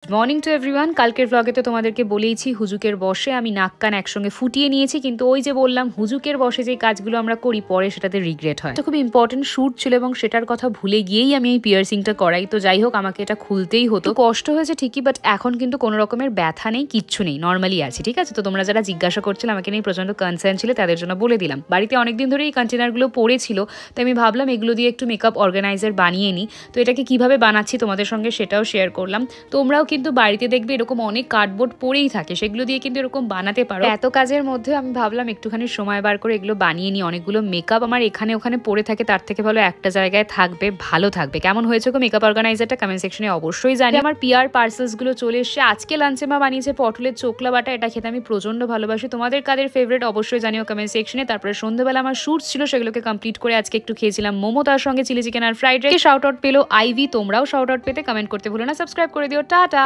Morning to everyone. কালকের ব্লগে তো তোমাদেরকে বলেইছি হুজুকের বসে আমি নাক কান একসঙ্গে ফুটিয়ে নিয়েছি, কিন্তু ওই যে বললাম হুজুকের বসে যে কাজগুলো আমরা করি পরে সেটাতে রিগ্রেট হয়। তো খুব ইম্পর্টেন্ট শুট ছিল এবং সেটার কথা ভুলে গিয়েই আমি এই পিয়ার্সিংটা করাই। তো যাই হোক, আমাকে এটা খুলতেই হতো, কষ্ট হয়েছে ঠিকই, বাট এখন কিন্তু কোনো রকমের ব্যথা নেই, কিচ্ছু নেই, নর্মালি আছি, ঠিক আছে। তো তোমরা যারা জিজ্ঞাসা করছিলে আমাকে নিয়ে প্রচন্ড কনসার্ন ছিল, তাদের জন্য বলে দিলাম। বাড়িতে অনেকদিন ধরে এই কন্টেনারগুলো পড়েছিল, তো আমি ভাবলাম এগুলো দিয়ে একটু মেকআপ অর্গানাইজার বানিয়ে নিই। তো এটাকে কিভাবে বানাচ্ছি তোমাদের সঙ্গে সেটাও শেয়ার করলাম। তোমরাও কিন্তু বাড়িতে দেখবে এরকম অনেক কার্ডবোর্ড পড়েই থাকে, সেগুলো দিয়ে কিন্তু এরকম বানাতে পারো। এত কাজের মধ্যে আমি ভাবলাম একটুখানি সময় বার করে এগুলো বানিয়ে নিই। অনেকগুলো মেকআপ আমার এখানে ওখানে পড়ে থাকে, তার থেকে ভালো একটা জায়গায় থাকবে, ভালো থাকবে। কেমন হয়েছে গো মেকআপ অর্গানাইজারটা কমেন্ট সেকশনে অবশ্যই জানি। আমার পিআর পার্সেলস গুলো চলে এসেছে। আজকে লাঞ্চে মা বানিয়েছে পটলের চোকলা বাটা, এটা খেতে আমি প্রচন্ড ভালোবাসি। তোমাদের কাদের ফেভারিট অবশ্যই জানিও কমেন্ট সেকশনে। তারপরে সন্ধ্যাবেলা আমার শুটস ছিল, সেগুলোকে কমপ্লিট করে আজকে একটু খেয়েছিলাম মোমো, তার সঙ্গে চিলি চিকেন আর ফ্রাইড রাইস। শাউট আউট পেলো আইভি, তোমরাও শাউট আউট পেতে কমেন্ট করতে ভুলো না, সাবস্ক্রাইব করে দিও। টাটা।